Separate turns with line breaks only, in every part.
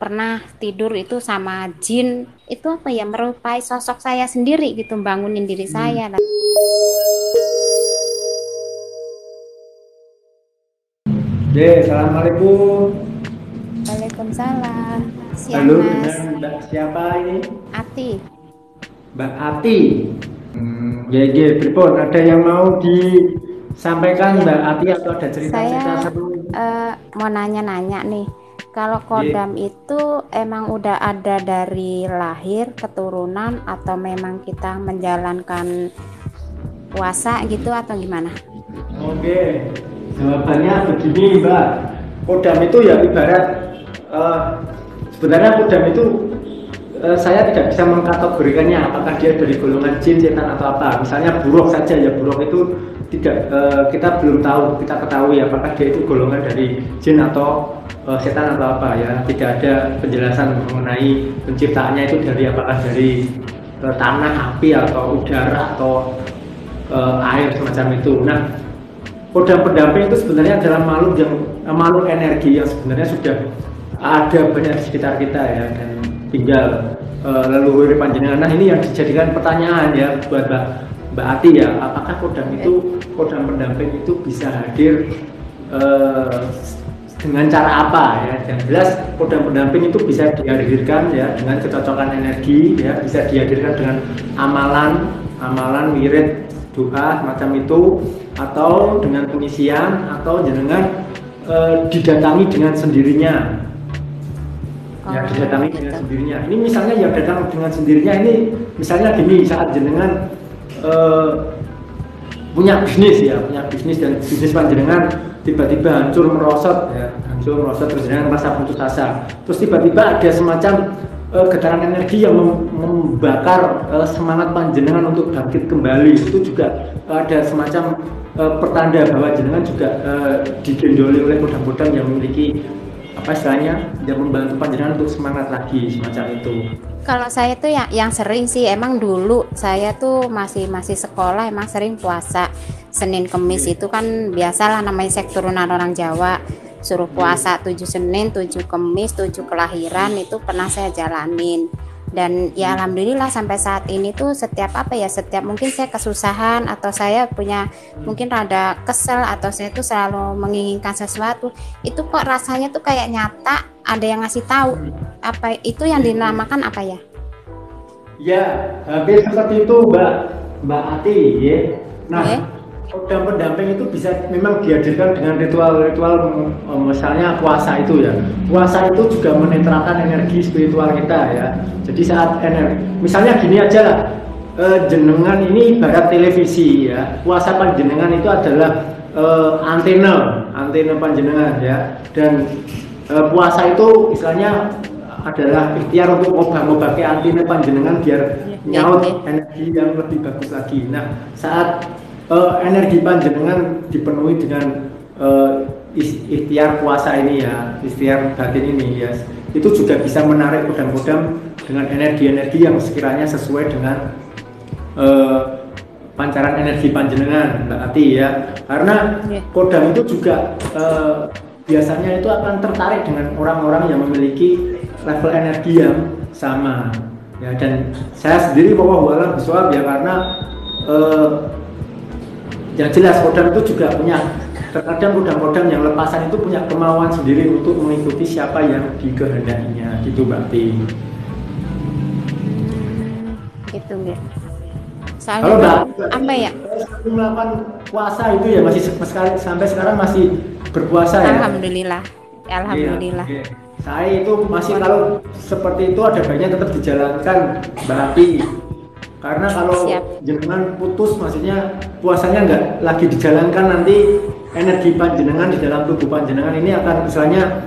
pernah tidur itu sama jin, itu apa ya, merupai sosok saya sendiri gitu, bangunin diri saya.
Assalamualaikum.
Waalaikumsalam. Siang
Halo,
Mas.
dengan Mbak siapa ini?
Ati.
Mbak Ati. Pripun, ada yang mau disampaikan
Iya,
Mbak Ati atau ada cerita-cerita
saya
seru?
mau nanya-nanya nih. Kalau
Nggih.
kodam itu emang udah ada dari lahir, keturunan, atau memang kita menjalankan puasa gitu atau gimana?
Oke, jawabannya begini Mbak. Kodam itu ya ibarat eh, sebenarnya kodam itu saya tidak bisa mengkategorikannya apakah dia dari golongan jin, setan atau apa. Misalnya buruk saja ya, buruk itu tidak kita belum tahu, kita ketahui apakah dia itu golongan dari jin atau setan atau apa ya. Tidak ada penjelasan mengenai penciptaannya itu dari apakah dari tanah, api atau udara atau air semacam itu. Nah, kodam pendamping itu sebenarnya adalah makhluk yang makhluk energi yang sebenarnya sudah ada banyak di sekitar kita ya, dan tinggal leluhur panjenengan. Nah, ini yang dijadikan pertanyaan ya buat Mbak Ati ya, apakah kodam pendamping itu bisa hadir dengan cara apa ya? Yang jelas kodam pendamping itu bisa dihadirkan ya dengan kecocokan energi ya, bisa dihadirkan dengan amalan wirid, doa macam itu, atau dengan pengisian, atau dengan didatangi dengan sendirinya ya, didatangi
Gitu.
dengan sendirinya. Ini misalnya ya datang dengan sendirinya, ini misalnya gini, saat jenengan punya bisnis dan bisnis panjenengan tiba-tiba hancur merosot terus jenengan merasa putus asa, terus tiba-tiba ada semacam getaran energi yang membakar semangat panjenengan untuk bangkit kembali. Itu juga ada semacam pertanda bahwa jenengan juga digendoli oleh kodam-kodam yang memiliki apa istilahnya, yang membantu panjenengan untuk semangat lagi semacam itu.
Kalau saya tuh yang sering sih, emang dulu saya tuh masih sekolah, emang sering puasa Senin Kemis. Itu kan biasalah, namanya keturunan orang Jawa, suruh puasa 7 Senin, 7 Kemis, 7 kelahiran, itu pernah saya jalanin. Dan ya alhamdulillah sampai saat ini tuh setiap mungkin saya kesusahan atau saya punya mungkin rada kesel atau saya tuh selalu menginginkan sesuatu, itu kok rasanya tuh kayak nyata, ada yang ngasih tahu. Apa itu yang dinamakan apa ya?
Ya, hampir seperti itu Mbak Ati ya. Nah,
Oke.
kodam pendamping itu bisa memang dihadirkan dengan ritual-ritual, misalnya puasa itu ya. Puasa itu juga menetralkan energi spiritual kita ya. Jadi saat misalnya gini aja lah, jenengan ini ibarat televisi ya. Puasa panjenengan itu adalah antena panjenengan ya. Dan puasa itu istilahnya adalah ikhtiar untuk ngobah-ngobah ke antena panjenengan biar nyaut energi yang lebih bagus lagi. Nah, saat energi panjenengan dipenuhi dengan ikhtiar puasa ini ya, ikhtiar batin ini ya, itu juga bisa menarik kodam-kodam dengan energi-energi yang sekiranya sesuai dengan pancaran energi panjenengan Mbak Ati ya. Karena kodam itu juga biasanya itu akan tertarik dengan orang-orang yang memiliki level energi yang sama ya. Dan saya sendiri wallahu a'lam bishawab ya, karena yang jelas kodam itu juga punya, terkadang kodam-kodam yang lepasan itu punya kemauan sendiri untuk mengikuti siapa yang dikehendakinya gitu Mbak Ti.
Gitu nggak?
Kalau
Soalnya
Mbak
apa ya?
melakukan puasa itu ya masih sampai sekarang masih berpuasa ya?
Alhamdulillah. Alhamdulillah.
Iya, oke. Saya itu masih, kalau seperti itu ada baiknya tetap dijalankan Mbak Ati. Karena kalau jenengan putus, maksudnya puasanya nggak lagi dijalankan, nanti energi panjenengan di dalam tubuh panjenengan ini akan misalnya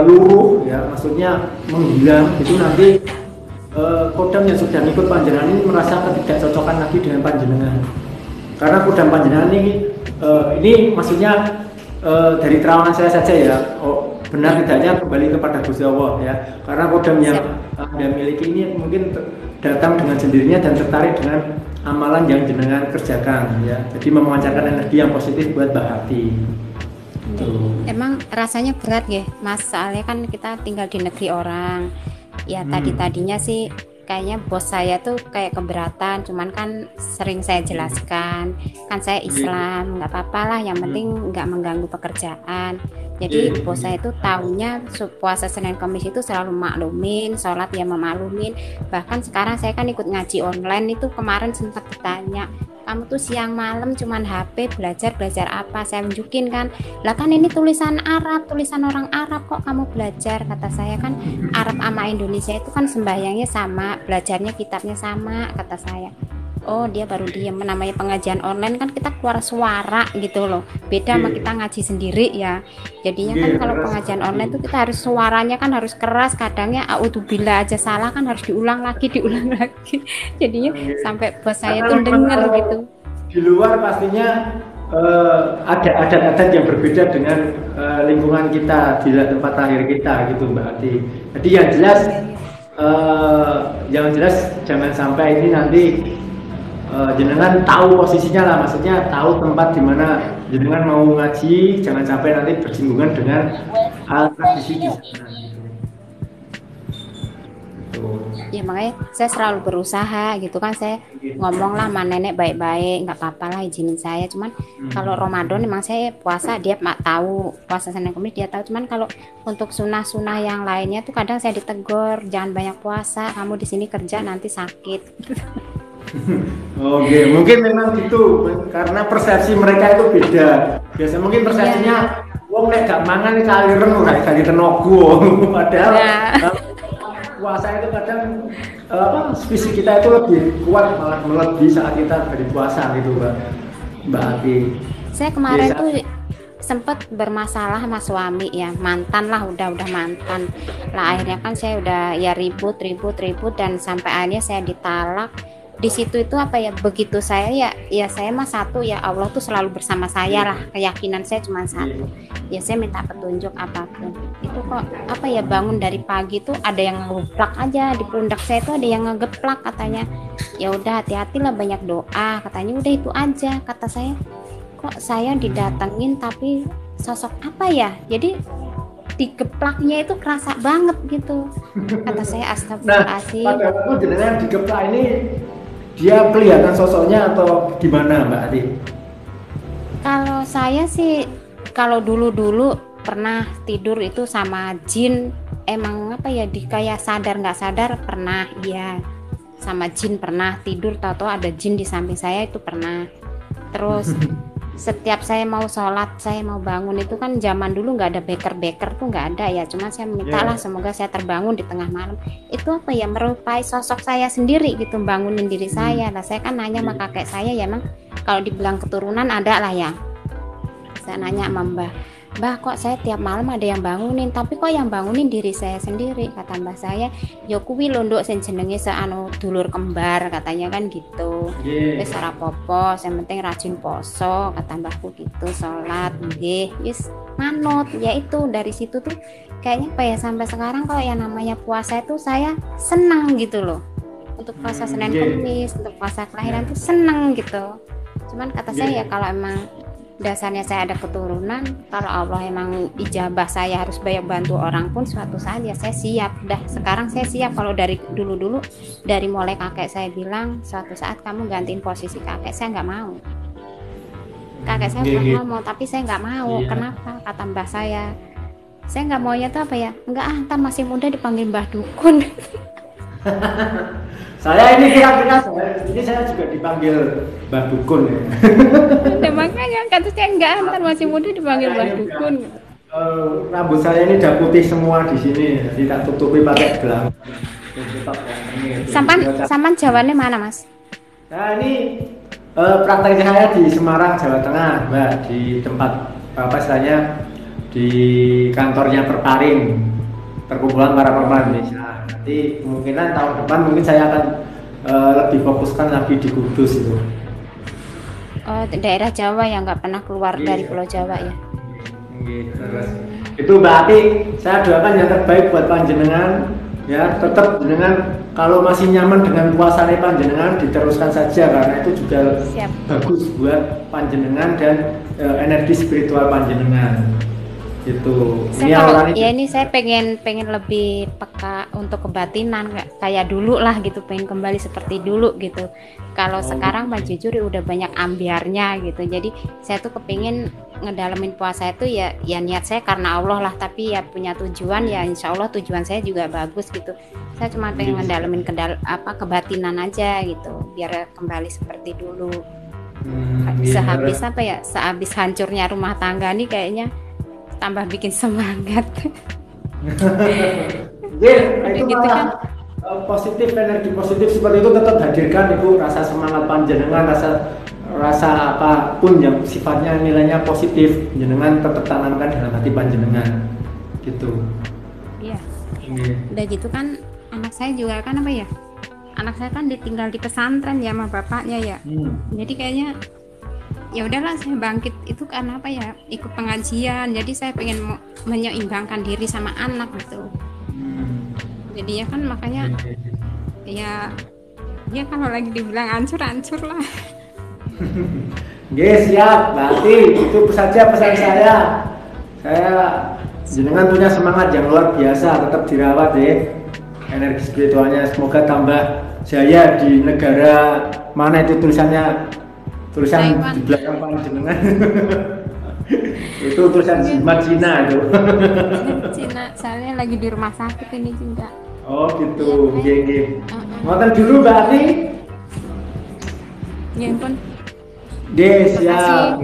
luruh ya, maksudnya menghilang. Itu nanti kodam yang sudah ikut panjenengan ini merasa ketidakcocokan lagi dengan panjenengan. Karena kodam panjenengan ini maksudnya dari terawangan saya saja ya, benar tidaknya kembali kepada Gusti Allah ya. Karena kodam yang Anda miliki ini mungkin datang dengan sendirinya dan tertarik dengan amalan yang jenengan kerjakan ya. Jadi memancarkan energi yang positif buat Mbak Hati. Tuh.
Emang rasanya berat ya Mas, soalnya kan kita tinggal di negeri orang ya. Tadinya sih kayaknya bos saya tuh kayak keberatan, cuman kan sering saya jelaskan kan saya Islam, nggak apa-apa lah, yang penting nggak mengganggu pekerjaan. Jadi bos saya itu tahunya puasa Senin Kamis itu selalu maklumin, sholat ya memaklumin. Bahkan sekarang saya kan ikut ngaji online itu, kemarin sempat ditanya, kamu tuh siang malam cuman HP belajar apa, saya tunjukin kan, lah kan ini tulisan Arab, tulisan orang Arab, kok kamu belajar, kata saya. Kan Arab sama Indonesia itu kan sembahyangnya sama, belajarnya kitabnya sama, kata saya. Oh, dia baru diem. Namanya pengajian online kan kita keluar suara gitu loh, beda sama kita ngaji sendiri ya. Jadinya kan kalau pengajian online tuh kita harus suaranya kan harus keras, kadangnya audzubillah aja salah kan harus diulang lagi jadinya sampai bos saya tuh denger gitu.
Di luar pastinya ada adat-adat yang berbeda dengan lingkungan kita, di tempat lahir kita gitu Mbak Ati. Jadi yang jelas jangan sampai ini nanti jenengan tahu posisinya lah, maksudnya tahu tempat di mana jenengan mau ngaji, jangan sampai nanti bersinggungan dengan hal tradisi di sana.
Ya makanya saya selalu berusaha gitu kan, saya ngomong lah sama nenek baik-baik, nggak apa-apa lah izinin saya. Cuman kalau Ramadan memang saya puasa, dia tahu puasa Senin Kamis dia tahu. Cuman kalau untuk sunah-sunah yang lainnya tuh kadang saya ditegur, jangan banyak puasa, kamu di sini kerja nanti sakit.
Oke, mungkin memang gitu karena persepsi mereka itu beda. Biasa mungkin persepsinya wong nek gak mangan iki kaliren ora kali tenaga. Padahal puasa itu kadang fisik kita itu lebih kuat, malah melebihi saat kita berpuasa gitu, Mbak Ati.
Saya kemarin tuh sempat bermasalah sama suami ya, mantan lah, udah mantan lah. Akhirnya kan saya udah ya ribut dan sampai akhirnya saya ditalak. Di situ itu begitu saya ya saya mah satu ya, Allah tuh selalu bersama saya lah, keyakinan saya cuma satu ya, saya minta petunjuk apapun itu. Kok bangun dari pagi tuh ada yang ngegeplak aja di pundak saya, tuh ada yang ngegeplak, katanya ya udah hati-hati lah, banyak doa, katanya udah itu aja. Kata saya, kok saya didatengin tapi sosok jadi digeplaknya itu kerasa banget gitu. Kata saya astagfirullahaladzim.
Nah, pada waktu jenengan digeplak ini dia kelihatan sosoknya atau gimana Mbak Ati?
Kalau saya sih, kalau dulu pernah tidur itu sama jin, emang kayak sadar nggak sadar pernah, iya sama jin pernah tidur, tahu-tahu ada jin di samping saya itu pernah. Terus setiap saya mau sholat, saya mau bangun itu kan zaman dulu nggak ada beker tuh nggak ada ya, cuma saya minta lah semoga saya terbangun di tengah malam itu merupai sosok saya sendiri gitu, bangunin diri saya lah. Saya kan nanya sama kakek saya ya, emang kalau dibilang keturunan ada lah ya. Saya nanya sama Mbah, kok saya tiap malam ada yang bangunin, tapi kok yang bangunin diri saya sendiri. Kata mbah saya, ya kuwi lho nduk sing jenenge dulur kembar, katanya kan gitu. Wis ora apa-apa, yang penting rajin poso, kata mbahku gitu, sholat nggih, wis manut. Ya itu dari situ tuh kayaknya sampai sekarang kalau yang namanya puasa itu saya senang gitu loh. Untuk puasa Senin Kamis, untuk puasa kelahiran tuh senang gitu. Cuman kata saya ya kalau emang dasarnya saya ada keturunan, kalau Allah emang ijabah saya harus banyak bantu orang pun suatu saat ya saya siap. Udah sekarang saya siap. Kalau dari dulu dari mulai kakek saya bilang suatu saat kamu gantiin posisi kakek, saya nggak mau. Kakek saya pernah ngomong tapi saya nggak mau. Kenapa? Kata mbah saya nggak maunya tuh enggak ntar masih muda dipanggil mbah dukun.
Saya ini kira-kira saya juga dipanggil Mbah Dukun ya.
Nah, makanya kata saya enggak, ntar masih muda dipanggil Mbah Dukun.
Rambut saya ini udah putih semua di sini, tidak tutupi pakai gelang.
Sampan Jawanya mana Mas?
Nah ini prakteknya saya di Semarang, Jawa Tengah, Mbak, di tempat istilahnya di kantornya Perparing, Perkumpulan Para Perempuan Indonesia. Nanti kemungkinan tahun depan mungkin saya akan lebih fokuskan lagi di Kudus itu.
Oh, daerah Jawa yang nggak pernah keluar dari Pulau Jawa ya.
Terus itu Mbak Ati, saya doakan yang terbaik buat panjenengan ya. Tetap jenengan kalau masih nyaman dengan puasanya panjenengan diteruskan saja, karena itu juga bagus buat panjenengan dan energi spiritual panjenengan gitu.
Saya kalau ya ini saya pengen lebih peka untuk kebatinan, kayak dulu lah gitu, pengen kembali seperti dulu gitu. Kalau sekarang Pak jujur udah banyak ambiarnya gitu, jadi saya tuh kepingin ngedalamin puasa itu ya niat saya karena Allah lah, tapi ya punya tujuan ya insya Allah tujuan saya juga bagus gitu. Saya cuma pengen ngedalamin kebatinan aja gitu, biar kembali seperti dulu. Sehabis sehabis hancurnya rumah tangga nih kayaknya tambah bikin semangat.
Itu gitu malah kan positif, energi positif seperti itu tetap hadirkan Ibu, rasa semangat panjenengan, rasa apapun yang sifatnya nilainya positif jenengan tetap tanamkan dalam hati panjenengan gitu.
Iya. Udah gitu kan anak saya juga kan anak saya kan ditinggal di pesantren ya sama bapaknya ya. Jadi kayaknya ya udahlah saya bangkit itu karena ikut pengajian, jadi saya pengen menyeimbangkan diri sama anak gitu. Jadinya kan makanya ya kalau lagi dibilang hancur lah. Siap, berarti itu saja pesan saya jenengan punya semangat yang luar biasa, tetap dirawat energi spiritualnya, semoga tambah jaya di negara mana itu tulisan Taiwan. Di belakang panjenengan itu tulisan Jimat Cina itu. Cina, soalnya lagi di rumah sakit ini juga.
Oh gitu, nggih. Ngoten dulu Mbak Ani.
Ya ampun.
Siap.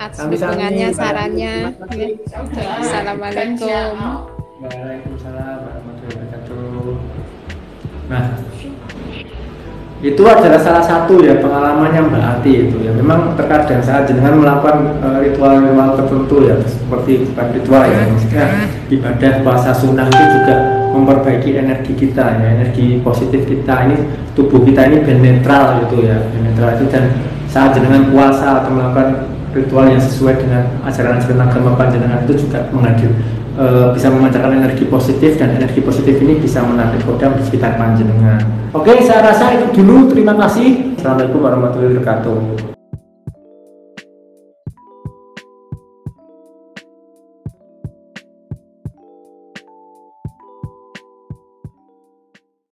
Atas dukungannya, sarannya. Assalamualaikum.
Waalaikumsalam warahmatullahi wabarakatuh. Nah, itu adalah salah satu ya pengalamannya Mbak Ati itu ya. Memang terkadang saat jenengan melakukan ritual-ritual tertentu ya, seperti bukan ritual ya, maksudnya ibadah puasa sunnah itu juga memperbaiki energi kita ya, energi positif kita, ini tubuh kita ini ben netral gitu ya, ben netral itu. Dan saat jenengan puasa atau melakukan ritual yang sesuai dengan ajaran-ajaran agama panjenengan itu juga bisa memancarkan energi positif, dan energi positif ini bisa menarik kodam di sekitar panjenengan. Oke, saya rasa itu dulu. Terima kasih. Assalamualaikum warahmatullahi wabarakatuh.